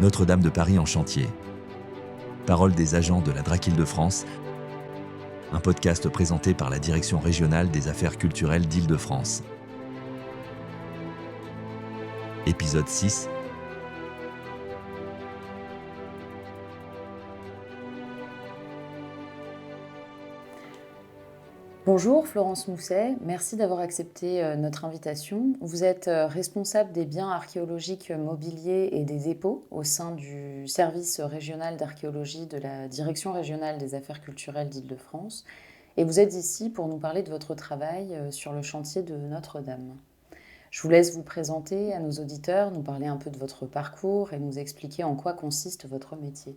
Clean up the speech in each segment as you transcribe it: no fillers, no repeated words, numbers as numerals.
Notre-Dame de Paris en chantier. Paroles des agents de la DRAC Île-de-France, un podcast présenté par la Direction régionale des affaires culturelles d'Île-de-France. Épisode 6. Bonjour Florence Mousset, merci d'avoir accepté notre invitation. Vous êtes responsable des biens archéologiques mobiliers et des dépôts au sein du service régional d'archéologie de la Direction régionale des affaires culturelles d'Île-de-France et vous êtes ici pour nous parler de votre travail sur le chantier de Notre-Dame. Je vous laisse vous présenter à nos auditeurs, nous parler un peu de votre parcours et nous expliquer en quoi consiste votre métier.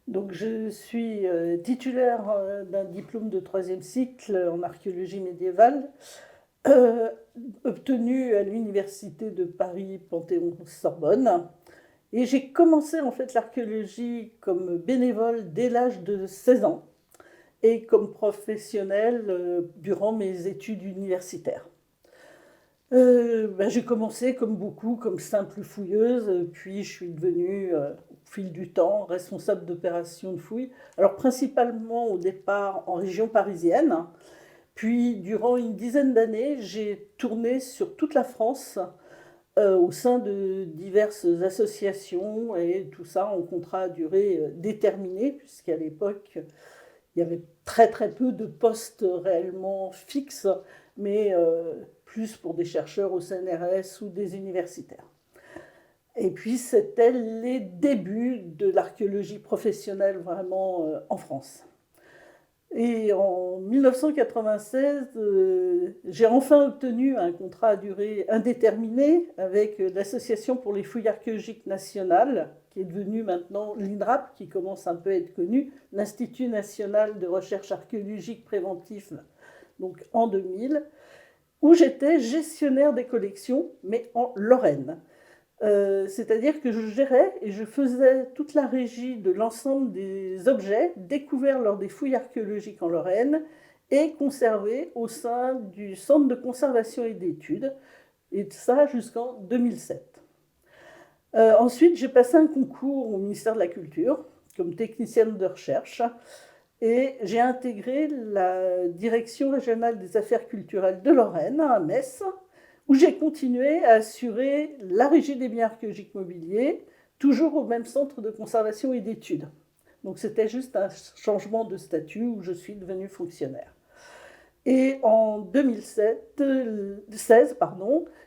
Donc, je suis titulaire d'un diplôme de 3e cycle en archéologie médiévale, obtenu à l'université de Paris Panthéon-Sorbonne. Et j'ai commencé en fait l'archéologie comme bénévole dès l'âge de 16 ans et comme professionnelle durant mes études universitaires. J'ai commencé comme beaucoup, comme simple fouilleuse, puis je suis devenue, au fil du temps, responsable d'opérations de fouilles. Alors principalement au départ en région parisienne, puis durant une dizaine d'années, j'ai tourné sur toute la France au sein de diverses associations et tout ça en contrat à durée déterminée, puisqu'à l'époque, il y avait très très peu de postes réellement fixes, mais plus pour des chercheurs au CNRS ou des universitaires. Et puis c'était les débuts de l'archéologie professionnelle vraiment en France. Et en 1996, j'ai enfin obtenu un contrat à durée indéterminée avec l'Association pour les fouilles archéologiques nationales, qui est devenue maintenant l'INRAP, qui commence un peu à être connue, l'Institut national de recherche archéologique préventive, donc en 2000, où j'étais gestionnaire des collections, mais en Lorraine. C'est-à-dire que je gérais et je faisais toute la régie de l'ensemble des objets découverts lors des fouilles archéologiques en Lorraine et conservés au sein du Centre de conservation et d'études, et ça jusqu'en 2007. Ensuite, j'ai passé un concours au ministère de la Culture comme technicienne de recherche et j'ai intégré la Direction régionale des affaires culturelles de Lorraine à Metz, où j'ai continué à assurer la régie des biens archéologiques mobiliers, toujours au même centre de conservation et d'études. Donc c'était juste un changement de statut où je suis devenue fonctionnaire. Et en 2016,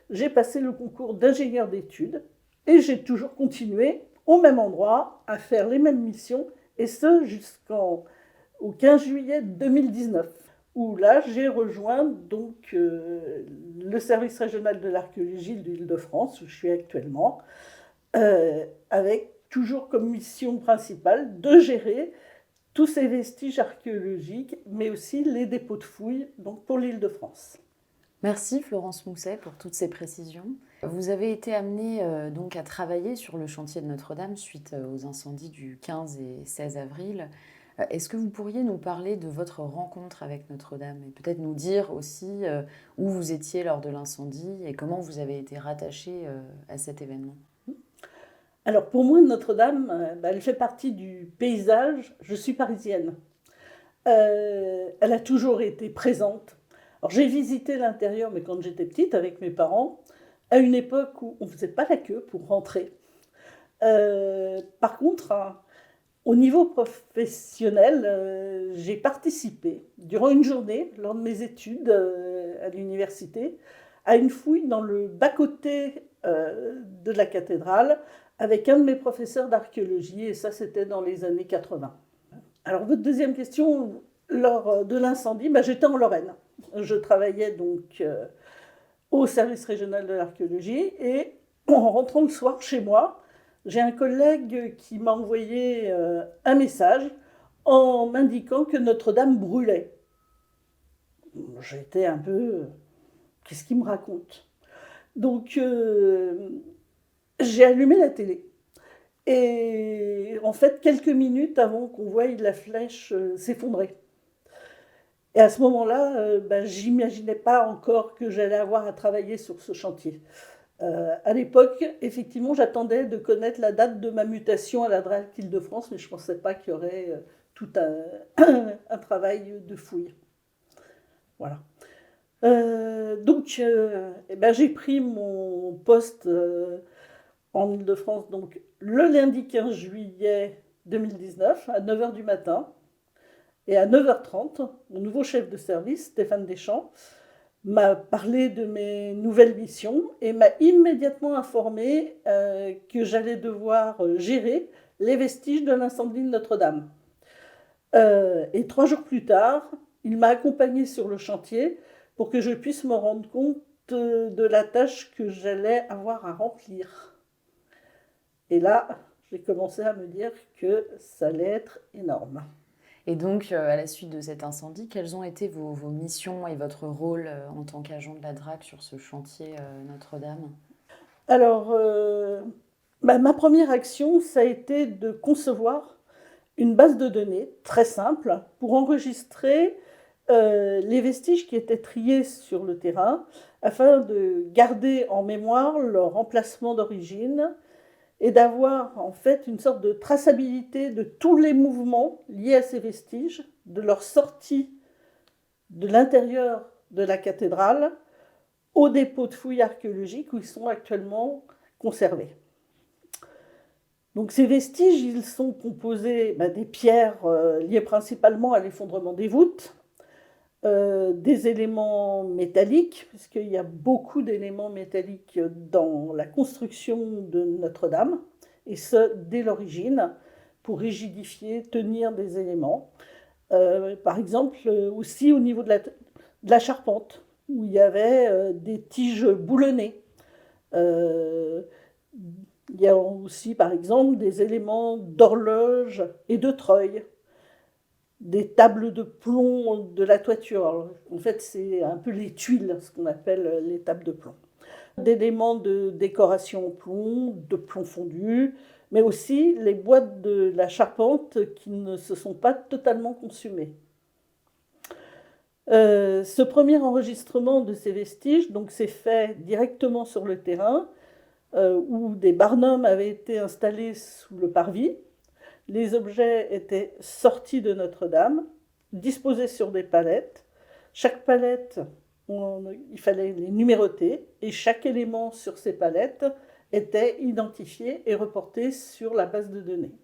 j'ai passé le concours d'ingénieur d'études et j'ai toujours continué au même endroit à faire les mêmes missions, et ce jusqu'au 15 juillet 2019. Où là, j'ai rejoint donc, le service régional de l'archéologie de l'Île-de-France, où je suis actuellement, avec toujours comme mission principale de gérer tous ces vestiges archéologiques, mais aussi les dépôts de fouilles donc pour l'Île-de-France. Merci Florence Mousset pour toutes ces précisions. Vous avez été amenée donc à travailler sur le chantier de Notre-Dame suite aux incendies du 15 et 16 avril. Est-ce que vous pourriez nous parler de votre rencontre avec Notre-Dame et peut-être nous dire aussi où vous étiez lors de l'incendie et comment vous avez été rattachée à cet événement? Alors pour moi, Notre-Dame, elle fait partie du paysage. Je suis parisienne. Elle a toujours été présente. Alors j'ai visité l'intérieur, mais quand j'étais petite avec mes parents, à une époque où on ne faisait pas la queue pour rentrer. Par contre, au niveau professionnel, j'ai participé durant une journée, lors de mes études à l'université, à une fouille dans le bas-côté de la cathédrale avec un de mes professeurs d'archéologie, et ça c'était dans les années 80. Alors votre deuxième question, lors de l'incendie, j'étais en Lorraine. Je travaillais donc au service régional de l'archéologie, et en rentrant le soir chez moi, j'ai un collègue qui m'a envoyé un message en m'indiquant que Notre-Dame brûlait. J'étais un peu... Qu'est-ce qu'il me raconte? Donc, j'ai allumé la télé. Et en fait, quelques minutes avant qu'on voie la flèche s'effondrer. Et à ce moment-là, j'imaginais pas encore que j'allais avoir à travailler sur ce chantier. À l'époque, effectivement, j'attendais de connaître la date de ma mutation à la DRAC Île-de-France, mais je ne pensais pas qu'il y aurait tout un travail de fouille. Voilà. Donc, eh ben, j'ai pris mon poste en Île-de-France donc, le lundi 15 juillet 2019 à 9 h du matin. Et à 9 h 30, mon nouveau chef de service, Stéphane Deschamps, m'a parlé de mes nouvelles missions et m'a immédiatement informé que j'allais devoir gérer les vestiges de l'incendie de Notre-Dame. Et 3 jours plus tard, il m'a accompagné sur le chantier pour que je puisse me rendre compte de la tâche que j'allais avoir à remplir. Et là, j'ai commencé à me dire que ça allait être énorme. Et donc, à la suite de cet incendie, quelles ont été vos missions et votre rôle en tant qu'agent de la DRAC sur ce chantier Notre-Dame ? Alors, ma première action, ça a été de concevoir une base de données très simple pour enregistrer les vestiges qui étaient triés sur le terrain afin de garder en mémoire leur emplacement d'origine et d'avoir en fait une sorte de traçabilité de tous les mouvements liés à ces vestiges, de leur sortie de l'intérieur de la cathédrale au dépôt de fouilles archéologiques où ils sont actuellement conservés. Donc ces vestiges, ils sont composés des pierres liées principalement à l'effondrement des voûtes, des éléments métalliques, puisqu'il y a beaucoup d'éléments métalliques dans la construction de Notre-Dame, et ce, dès l'origine, pour rigidifier, tenir des éléments. Par exemple, aussi au niveau de la charpente, où il y avait des tiges boulonnées. Il y a aussi, par exemple, des éléments d'horloge et de treuil, des tables de plomb de la toiture. Alors, en fait, c'est un peu les tuiles, ce qu'on appelle les tables de plomb. D'éléments de décoration de plomb fondu, mais aussi les boîtes de la charpente qui ne se sont pas totalement consumées. Ce premier enregistrement de ces vestiges s'est fait directement sur le terrain, où des barnums avaient été installés sous le parvis. Les objets étaient sortis de Notre-Dame, disposés sur des palettes. Chaque palette, il fallait les numéroter, et chaque élément sur ces palettes était identifié et reporté sur la base de données.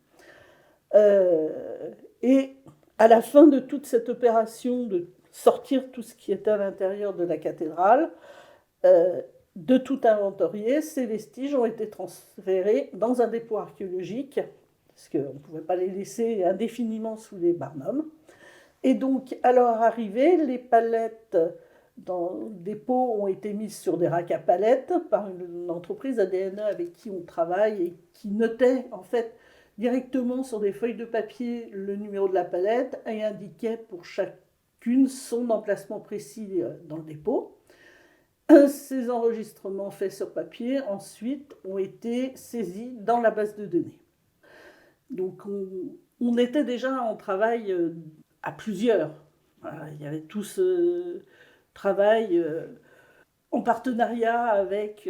Et à la fin de toute cette opération de sortir tout ce qui était à l'intérieur de la cathédrale, de tout inventorier, ces vestiges ont été transférés dans un dépôt archéologique, parce qu'on ne pouvait pas les laisser indéfiniment sous les barnums. Et donc, à leur arrivée, les palettes dans le dépôt ont été mises sur des racks à palettes par une entreprise ADNE avec qui on travaille et qui notait en fait directement sur des feuilles de papier le numéro de la palette et indiquait pour chacune son emplacement précis dans le dépôt. Ces enregistrements faits sur papier, ensuite, ont été saisis dans la base de données. Donc, on était déjà en travail à plusieurs. Voilà, il y avait tout ce travail en partenariat avec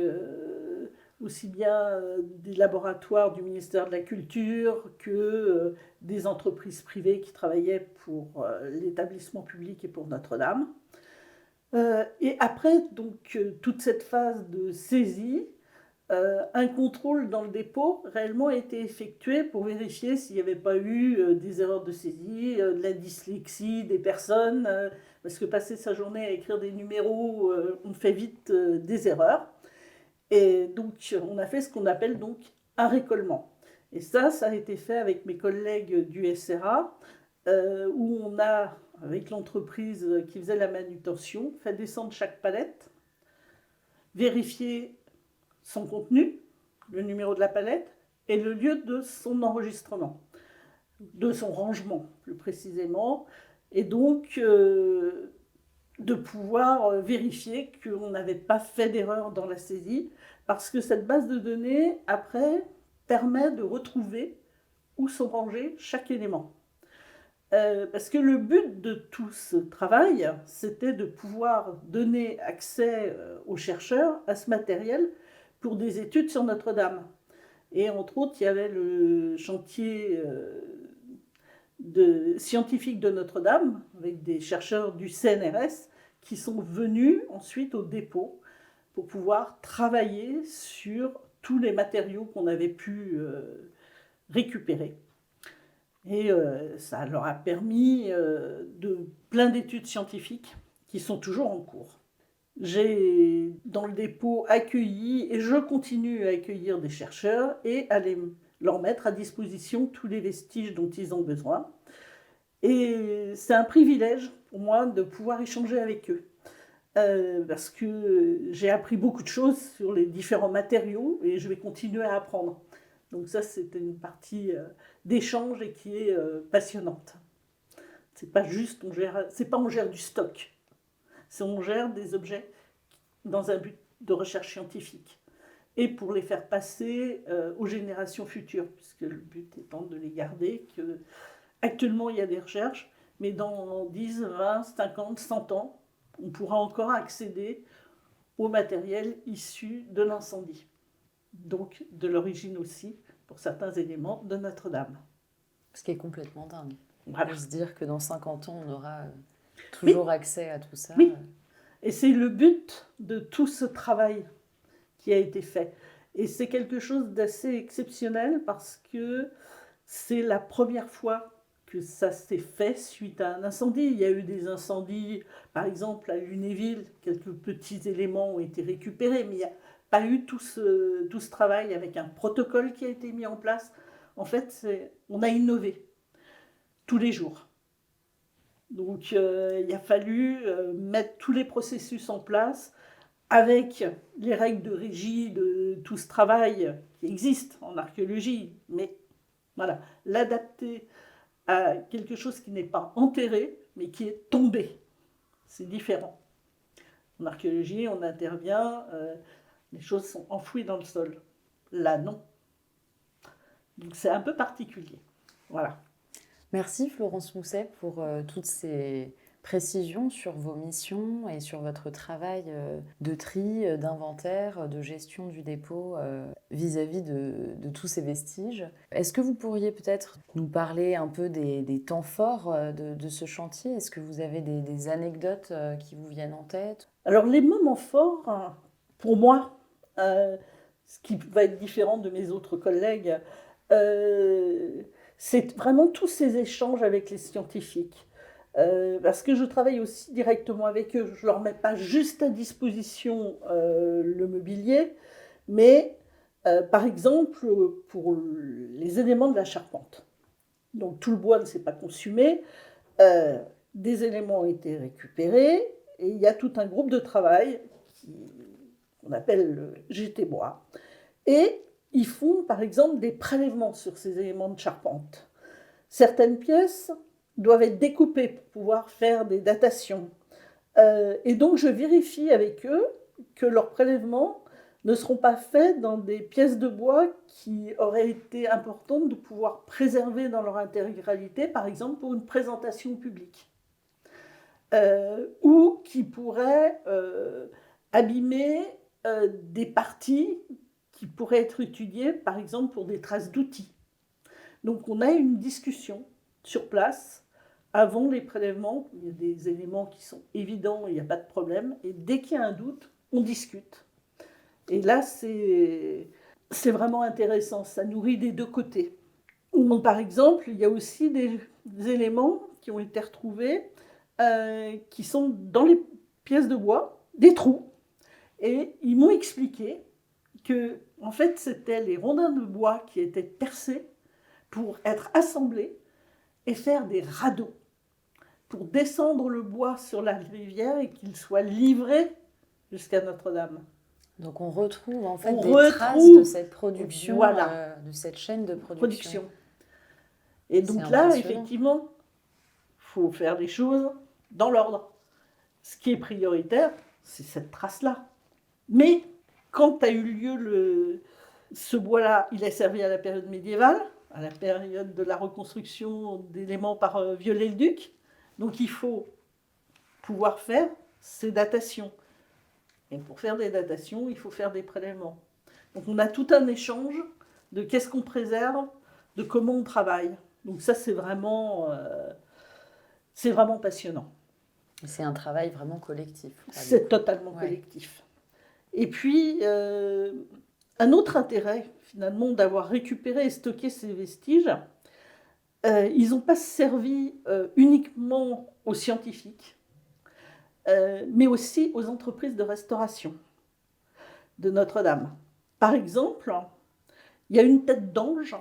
aussi bien des laboratoires du ministère de la Culture que des entreprises privées qui travaillaient pour l'établissement public et pour Notre-Dame. Et après toute cette phase de saisie, un contrôle dans le dépôt réellement a été effectué pour vérifier s'il n'y avait pas eu des erreurs de saisie, de la dyslexie des personnes, parce que passer sa journée à écrire des numéros, on fait vite des erreurs. Et donc on a fait ce qu'on appelle un récollement. Et ça a été fait avec mes collègues du SRA, où on a, avec l'entreprise qui faisait la manutention, fait descendre chaque palette, vérifier son contenu, le numéro de la palette, et le lieu de son enregistrement, de son rangement plus précisément, et donc de pouvoir vérifier qu'on n'avait pas fait d'erreur dans la saisie, parce que cette base de données, après, permet de retrouver où sont rangés chaque élément. Parce que le but de tout ce travail, c'était de pouvoir donner accès aux chercheurs à ce matériel pour des études sur Notre-Dame. Et entre autres, il y avait le chantier scientifique de Notre-Dame, avec des chercheurs du CNRS, qui sont venus ensuite au dépôt pour pouvoir travailler sur tous les matériaux qu'on avait pu récupérer. Et ça leur a permis de plein d'études scientifiques qui sont toujours en cours. J'ai dans le dépôt accueilli et je continue à accueillir des chercheurs et à leur mettre à disposition tous les vestiges dont ils ont besoin. Et c'est un privilège pour moi de pouvoir échanger avec eux. Parce que j'ai appris beaucoup de choses sur les différents matériaux et je vais continuer à apprendre. Donc ça, c'est une partie d'échange et qui est passionnante. C'est pas juste, on gère du stock. On gère des objets dans un but de recherche scientifique et pour les faire passer aux générations futures, puisque le but étant de les garder. Actuellement, il y a des recherches, mais dans 10, 20, 50, 100 ans, on pourra encore accéder au matériel issu de l'incendie, donc de l'origine aussi, pour certains éléments, de Notre-Dame. Ce qui est complètement dingue. Voilà. De se dire que dans 50 ans, on aura toujours accès à tout ça. Oui, et c'est le but de tout ce travail qui a été fait. Et c'est quelque chose d'assez exceptionnel parce que c'est la première fois que ça s'est fait suite à un incendie. Il y a eu des incendies, par exemple à Lunéville, quelques petits éléments ont été récupérés, mais il n'y a pas eu tout ce travail avec un protocole qui a été mis en place. En fait, on a innové tous les jours. Donc il a fallu mettre tous les processus en place avec les règles de régie de tout ce travail qui existe en archéologie, mais voilà, l'adapter à quelque chose qui n'est pas enterré, mais qui est tombé. C'est différent. En archéologie, on intervient, les choses sont enfouies dans le sol. Là, non. Donc c'est un peu particulier. Voilà. Merci Florence Mousset pour toutes ces précisions sur vos missions et sur votre travail de tri, d'inventaire, de gestion du dépôt vis-à-vis de tous ces vestiges. Est-ce que vous pourriez peut-être nous parler un peu des temps forts de ce chantier ? Est-ce que vous avez des anecdotes qui vous viennent en tête ? Alors les moments forts, pour moi, ce qui va être différent de mes autres collègues, c'est vraiment tous ces échanges avec les scientifiques. Parce que je travaille aussi directement avec eux. Je ne leur mets pas juste à disposition le mobilier, mais par exemple pour les éléments de la charpente. Donc tout le bois ne s'est pas consumé, des éléments ont été récupérés, et il y a tout un groupe de travail qu'on appelle le GT Bois. Et ils font par exemple des prélèvements sur ces éléments de charpente. Certaines pièces doivent être découpées pour pouvoir faire des datations. Et donc je vérifie avec eux que leurs prélèvements ne seront pas faits dans des pièces de bois qui auraient été importantes de pouvoir préserver dans leur intégralité, par exemple pour une présentation publique. Ou qui pourraient abîmer des parties qui pourraient être étudiées, par exemple pour des traces d'outils. Donc on a une discussion sur place avant les prélèvements. Il y a des éléments qui sont évidents, il n'y a pas de problème. Et dès qu'il y a un doute, on discute. Et là, c'est vraiment intéressant. Ça nourrit des deux côtés. Par exemple, il y a aussi des éléments qui ont été retrouvés qui sont dans les pièces de bois, des trous. Et ils m'ont expliqué que, en fait, c'était les rondins de bois qui étaient percés pour être assemblés et faire des radeaux, pour descendre le bois sur la rivière et qu'il soit livré jusqu'à Notre-Dame. Donc on retrouve en fait traces de cette production, voilà, de cette chaîne de production. Et donc là, effectivement, il faut faire les choses dans l'ordre. Ce qui est prioritaire, c'est cette trace-là. Mais quand a eu lieu ce bois-là, il a servi à la période médiévale, à la période de la reconstruction d'éléments par Viollet-le-Duc. Donc il faut pouvoir faire ces datations. Et pour faire des datations, il faut faire des prélèvements. Donc on a tout un échange de qu'est-ce qu'on préserve, de comment on travaille. Donc ça, c'est vraiment passionnant. C'est un travail vraiment collectif. C'est totalement collectif. Et puis, un autre intérêt, finalement, d'avoir récupéré et stocké ces vestiges, ils n'ont pas servi uniquement aux scientifiques, mais aussi aux entreprises de restauration de Notre-Dame. Par exemple, il y a une tête d'ange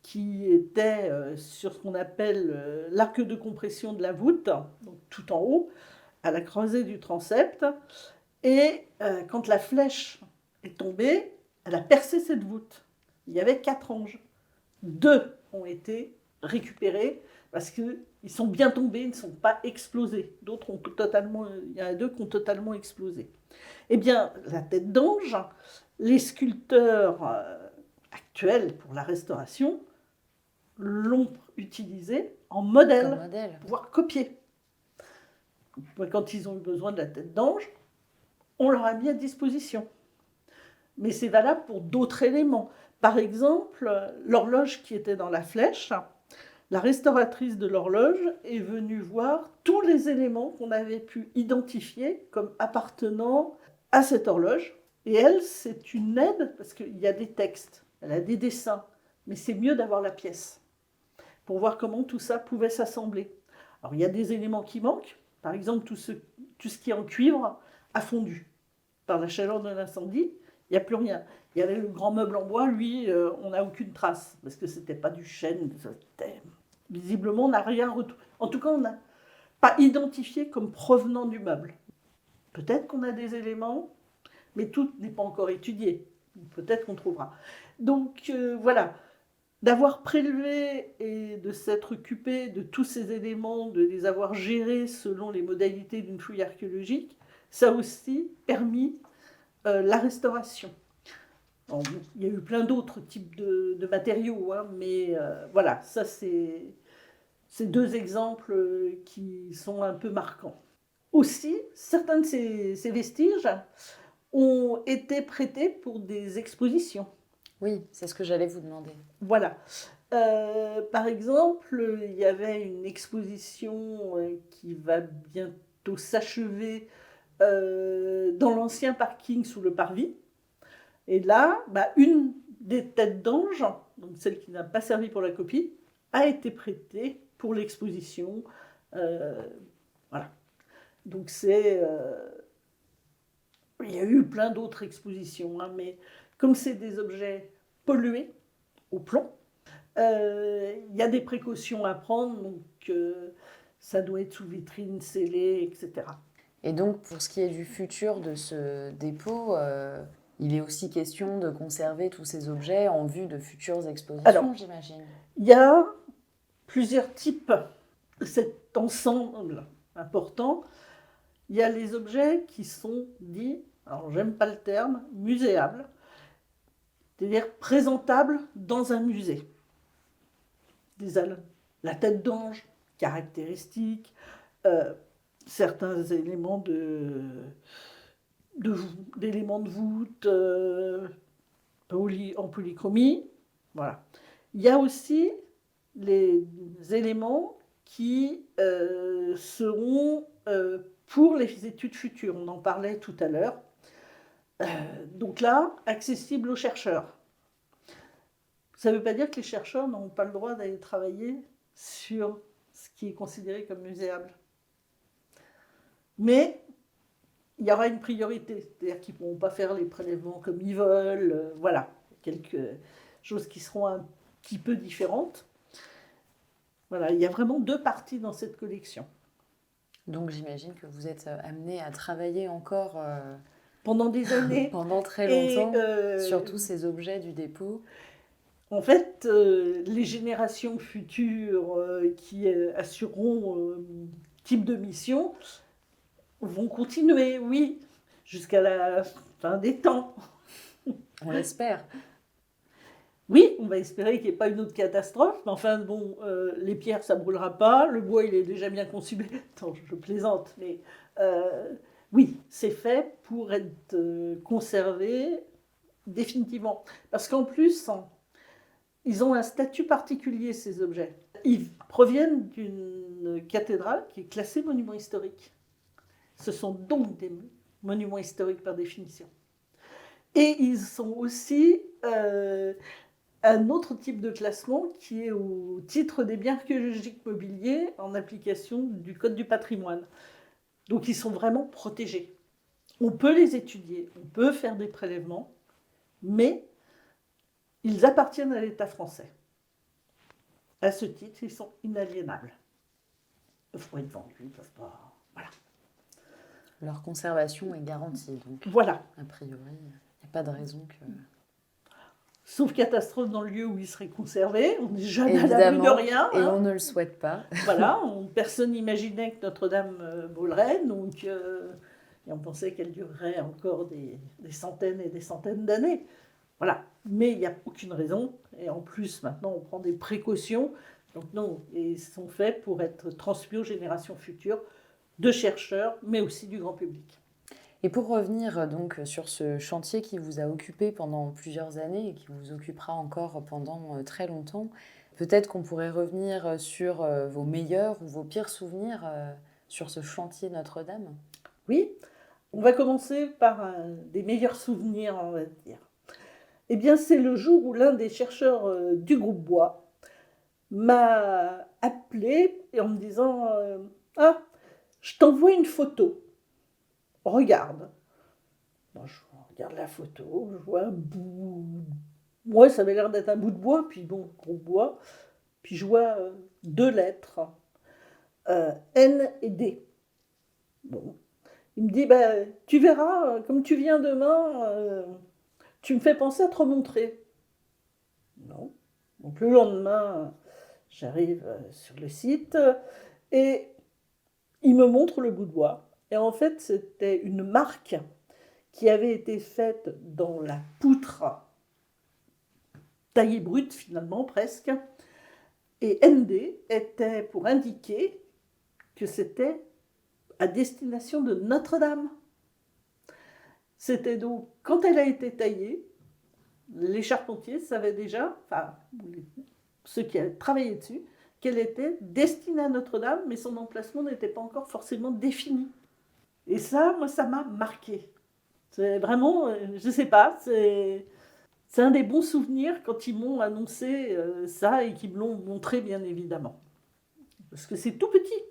qui était sur ce qu'on appelle l'arc de compression de la voûte, donc tout en haut, à la croisée du transept. Et quand la flèche est tombée, elle a percé cette voûte. Il y avait 4 anges. 2 ont été récupérés parce qu'ils sont bien tombés, ils ne sont pas explosés. D'autres ont totalement, il y en a 2 qui ont totalement explosé. Eh bien, la tête d'ange, les sculpteurs actuels pour la restauration l'ont utilisée en modèle, pour pouvoir copier. Quand ils ont eu besoin de la tête d'ange, on leur a mis à disposition. Mais c'est valable pour d'autres éléments. Par exemple, l'horloge qui était dans la flèche, la restauratrice de l'horloge est venue voir tous les éléments qu'on avait pu identifier comme appartenant à cette horloge. Et elle, c'est une aide parce qu'il y a des textes, elle a des dessins, mais c'est mieux d'avoir la pièce pour voir comment tout ça pouvait s'assembler. Alors, il y a des éléments qui manquent. Par exemple, tout ce qui est en cuivre a fondu par la chaleur de l'incendie. Il n'y a plus rien. Il y avait le grand meuble en bois, lui, on n'a aucune trace, parce que ce n'était pas du chêne. Visiblement, on n'a rien retrouvé. En tout cas, on n'a pas identifié comme provenant du meuble. Peut-être qu'on a des éléments, mais tout n'est pas encore étudié. Peut-être qu'on trouvera. Donc, voilà. D'avoir prélevé et de s'être occupé de tous ces éléments, de les avoir gérés selon les modalités d'une fouille archéologique, ça a aussi permis la restauration. Bon, il y a eu plein d'autres types de matériaux, hein, mais voilà, ça c'est 2 exemples qui sont un peu marquants. Aussi, certains de ces vestiges ont été prêtés pour des expositions. Oui, c'est ce que j'allais vous demander. Voilà. Par exemple, il y avait une exposition qui va bientôt s'achever dans l'ancien parking sous le parvis. Et là, une des têtes d'ange, donc celle qui n'a pas servi pour la copie, a été prêtée pour l'exposition. Voilà. Donc il y a eu plein d'autres expositions, hein, mais comme c'est des objets pollués au plomb, il y a des précautions à prendre, donc ça doit être sous vitrine, scellé, etc. Et donc, pour ce qui est du futur de ce dépôt, il est aussi question de conserver tous ces objets en vue de futures expositions, j'imagine. Il y a plusieurs types de cet ensemble important. Il y a les objets qui sont dits, alors j'aime pas le terme, muséables, c'est-à-dire présentables dans un musée. La tête d'ange, caractéristique, certains éléments d'éléments de voûte en polychromie. Voilà. Il y a aussi les éléments qui seront pour les études futures. On en parlait tout à l'heure. Donc là, accessible aux chercheurs. Ça ne veut pas dire que les chercheurs n'ont pas le droit d'aller travailler sur ce qui est considéré comme muséable. Mais il y aura une priorité, c'est-à-dire qu'ils ne pourront pas faire les prélèvements comme ils veulent. Voilà, quelques choses qui seront un petit peu différentes. Voilà, il y a vraiment 2 parties dans cette collection. Donc j'imagine que vous êtes amené à travailler encore pendant des années, pendant très longtemps, sur tous ces objets du dépôt. En fait, les générations futures qui assureront type de mission vont continuer, oui, jusqu'à la fin des temps. On l'espère. Oui, on va espérer qu'il n'y ait pas une autre catastrophe, mais enfin, bon, les pierres, ça ne brûlera pas, le bois, il est déjà bien consumé. Attends, je plaisante, mais oui, c'est fait pour être conservé définitivement. Parce qu'en plus, ils ont un statut particulier, ces objets. Ils proviennent d'une cathédrale qui est classée monument historique. Ce sont donc des monuments historiques par définition. Et ils sont aussi un autre type de classement qui est au titre des biens archéologiques mobiliers en application du Code du patrimoine. Donc ils sont vraiment protégés. On peut les étudier, on peut faire des prélèvements, mais ils appartiennent à l'État français. À ce titre, ils sont inaliénables. Ils peuvent pas être vendus, ils peuvent pas... Voilà. Leur conservation est garantie, donc Voilà. a priori, il n'y a pas de raison que... Sauf catastrophe dans le lieu où ils seraient conservés, on n'est jamais à l'abri de rien. Et on ne le souhaite pas. Voilà, personne n'imaginait que Notre-Dame brûlerait, donc, et on pensait qu'elle durerait encore des centaines et des centaines d'années. Voilà, mais il n'y a aucune raison, et en plus maintenant on prend des précautions, donc non, et ils sont faits pour être transmis aux générations futures de chercheurs, mais aussi du grand public. Et pour revenir donc sur ce chantier qui vous a occupé pendant plusieurs années et qui vous occupera encore pendant très longtemps, peut-être qu'on pourrait revenir sur vos meilleurs ou vos pires souvenirs sur ce chantier Notre-Dame. Oui, on va commencer par un des meilleurs souvenirs, on va dire. Eh bien, c'est le jour où l'un des chercheurs du groupe Bois m'a appelé en me disant « Ah, je t'envoie une photo. Regarde. » Moi, je regarde la photo, je vois un bout... Moi, ça avait l'air d'être un bout de bois, puis bon, gros bois. Puis je vois 2 lettres, N et D. Bon. Il me dit, tu verras, comme tu viens demain, tu me fais penser à te remontrer. Non. Donc le lendemain, j'arrive sur le site et il me montre le bout de bois. Et en fait, c'était une marque qui avait été faite dans la poutre, taillée brute finalement presque. Et ND était pour indiquer que c'était à destination de Notre-Dame. C'était donc, quand elle a été taillée, les charpentiers savaient déjà, enfin, ceux qui avaient travaillé dessus, qu'elle était destinée à Notre-Dame, mais son emplacement n'était pas encore forcément défini. Et ça, moi, ça m'a marqué. C'est vraiment, je ne sais pas, c'est un des bons souvenirs quand ils m'ont annoncé ça et qu'ils me l'ont montré, bien évidemment. Parce que c'est tout petit.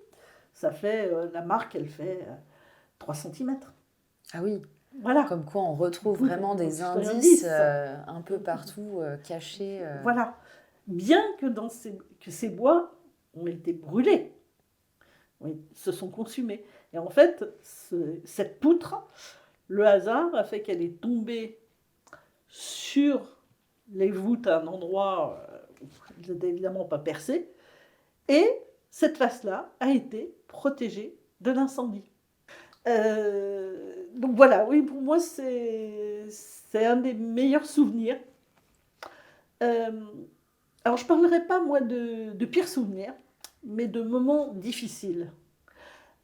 Ça fait, la marque, elle fait 3 cm. Ah oui, voilà. Comme quoi on retrouve vraiment des indices un peu partout cachés. Voilà. Bien que, que ces bois ont été brûlés, oui, se sont consumés. Et en fait, cette poutre, le hasard a fait qu'elle est tombée sur les voûtes à un endroit où elle n'était évidemment pas percée. Et cette face-là a été protégée de l'incendie. Donc voilà, oui, pour moi, c'est un des meilleurs souvenirs. Alors, je ne parlerai pas, moi, de pires souvenirs, mais de moments difficiles.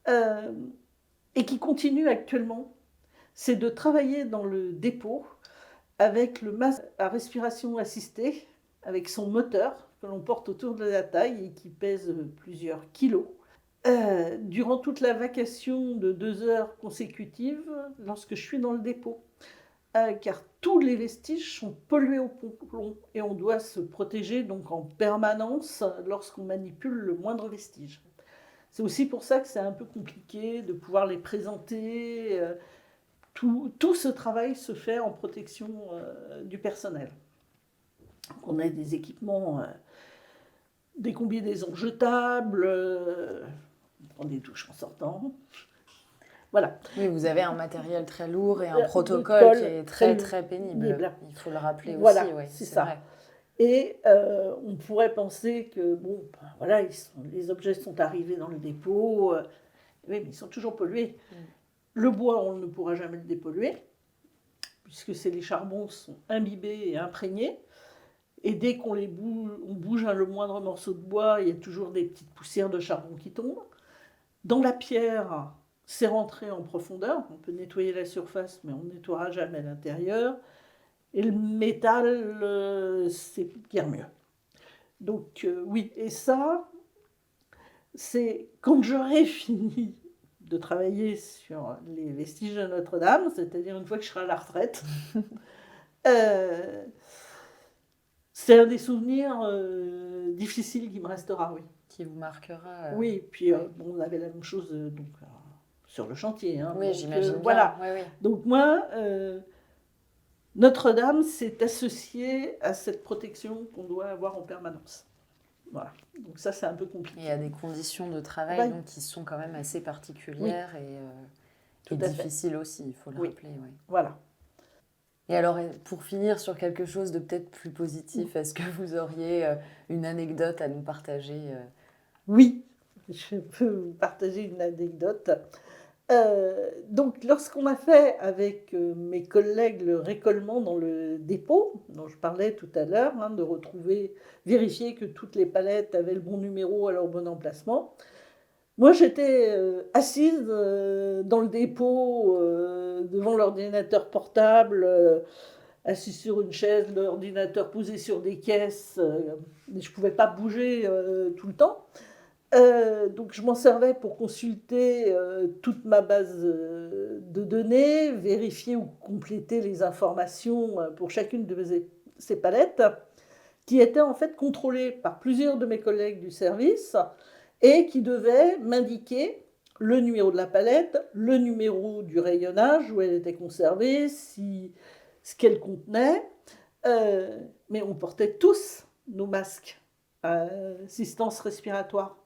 Et qui continuent actuellement. C'est de travailler dans le dépôt avec le masque à respiration assistée, avec son moteur que l'on porte autour de la taille et qui pèse plusieurs kilos. Durant toute la vacation de 2 heures consécutives, lorsque je suis dans le dépôt. Car tous les vestiges sont pollués au plomb et on doit se protéger donc en permanence lorsqu'on manipule le moindre vestige. C'est aussi pour ça que c'est un peu compliqué de pouvoir les présenter. Tout ce travail se fait en protection du personnel. On a des équipements, des combinaisons jetables, on prend des douches en sortant. Voilà. Oui, vous avez un matériel très lourd et un protocole qui est très pénible. Il faut le rappeler voilà, aussi. Oui, c'est ça. Vrai. Et on pourrait penser que bon, voilà, les objets sont arrivés dans le dépôt, oui, mais ils sont toujours pollués. Le bois, on ne pourra jamais le dépolluer, puisque les charbons sont imbibés et imprégnés. Et dès qu'on on bouge le moindre morceau de bois, il y a toujours des petites poussières de charbon qui tombent. Dans la pierre, c'est rentré en profondeur. On peut nettoyer la surface, mais on ne nettoiera jamais l'intérieur. Et le métal, c'est guère mieux. Donc oui, et ça, c'est quand j'aurai fini de travailler sur les vestiges de Notre-Dame, c'est-à-dire une fois que je serai à la retraite, c'est un des souvenirs difficiles qui me restera, oui. Qui vous marquera. Oui, puis bon, on avait la même chose sur le chantier. Hein, oui, donc, j'imagine bien. Voilà. Oui, oui. Donc moi, Notre-Dame s'est associée à cette protection qu'on doit avoir en permanence. Voilà. Donc ça, c'est un peu compliqué. Et il y a des conditions de travail donc, qui sont quand même assez particulières et difficiles aussi, il faut le rappeler. Oui. Voilà. Et alors, pour finir sur quelque chose de peut-être plus positif, est-ce que vous auriez une anecdote à nous partager Oui, je peux vous partager une anecdote. Donc, lorsqu'on a fait avec mes collègues le récollement dans le dépôt, dont je parlais tout à l'heure, hein, de vérifier que toutes les palettes avaient le bon numéro à leur bon emplacement, moi j'étais assise dans le dépôt, devant l'ordinateur portable, assise sur une chaise, l'ordinateur posé sur des caisses, mais je ne pouvais pas bouger tout le temps. Donc je m'en servais pour consulter toute ma base de données, vérifier ou compléter les informations pour chacune de ces palettes, qui étaient en fait contrôlées par plusieurs de mes collègues du service et qui devaient m'indiquer le numéro de la palette, le numéro du rayonnage, où elle était conservée, ce qu'elle contenait. Mais on portait tous nos masques à assistance respiratoire.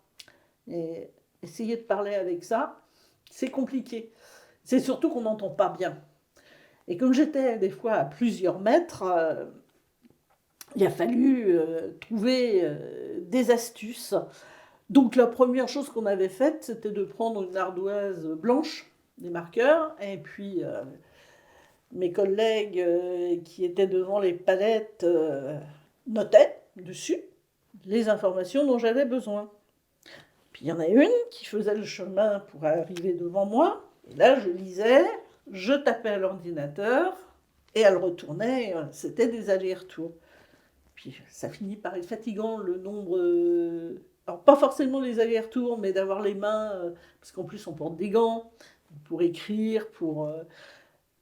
Et essayer de parler avec ça, c'est compliqué. C'est surtout qu'on n'entend pas bien. Et comme j'étais des fois à plusieurs mètres, il a fallu trouver des astuces. Donc la première chose qu'on avait faite, c'était de prendre une ardoise blanche, des marqueurs, et puis mes collègues qui étaient devant les palettes notaient dessus les informations dont j'avais besoin. Puis il y en a une qui faisait le chemin pour arriver devant moi. Et là, je lisais, je tapais à l'ordinateur et elle retournait. C'était des allers-retours. Puis ça finit par être fatigant, le nombre... alors pas forcément les allers-retours, mais d'avoir les mains... parce qu'en plus, on porte des gants pour écrire, pour...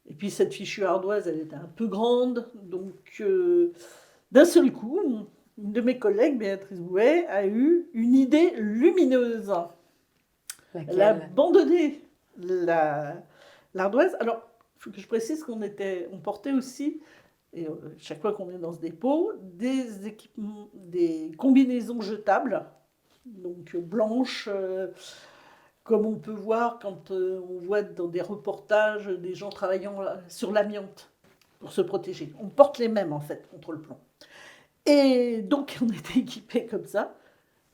Et puis cette fichue ardoise, elle était un peu grande. Donc d'un seul coup... Une de mes collègues, Béatrice Bouet, a eu une idée lumineuse. Laquelle ? Elle a abandonné l'ardoise. Alors, il faut que je précise qu'on portait aussi, et chaque fois qu'on est dans ce dépôt, des combinaisons jetables, donc blanches, comme on peut voir quand on voit dans des reportages des gens travaillant sur l'amiante pour se protéger. On porte les mêmes, en fait, contre le plomb. Et donc, on était équipés comme ça.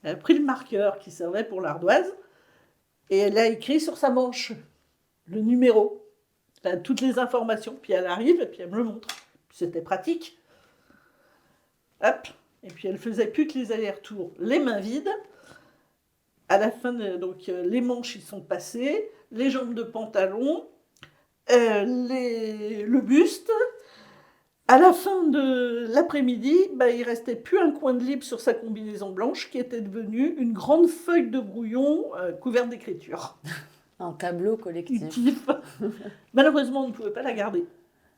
Elle a pris le marqueur qui servait pour l'ardoise et elle a écrit sur sa manche le numéro, toutes les informations. Puis elle arrive et puis elle me le montre. C'était pratique. Hop. Et puis elle faisait plus que les allers-retours, les mains vides. À la fin, donc les manches ils sont passées, les jambes de pantalon, le buste. À la fin de l'après-midi, il ne restait plus un coin de libre sur sa combinaison blanche qui était devenue une grande feuille de brouillon couverte d'écriture. Un tableau collectif. Malheureusement, on ne pouvait pas la garder.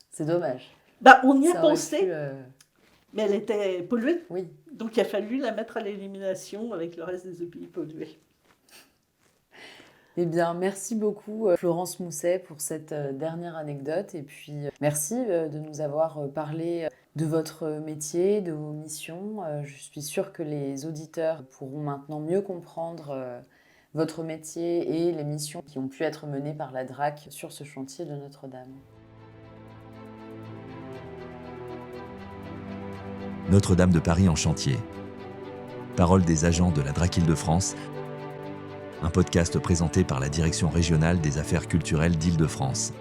C'est dommage. On y a pensé, mais elle était polluée. Oui. Donc il a fallu la mettre à l'élimination avec le reste des EPI pollués. Eh bien, merci beaucoup Florence Mousset pour cette dernière anecdote et puis merci de nous avoir parlé de votre métier, de vos missions. Je suis sûre que les auditeurs pourront maintenant mieux comprendre votre métier et les missions qui ont pu être menées par la DRAC sur ce chantier de Notre-Dame. Notre-Dame de Paris en chantier. Parole des agents de la DRAC Île-de-France. Un podcast présenté par la Direction régionale des affaires culturelles d'Île-de-France.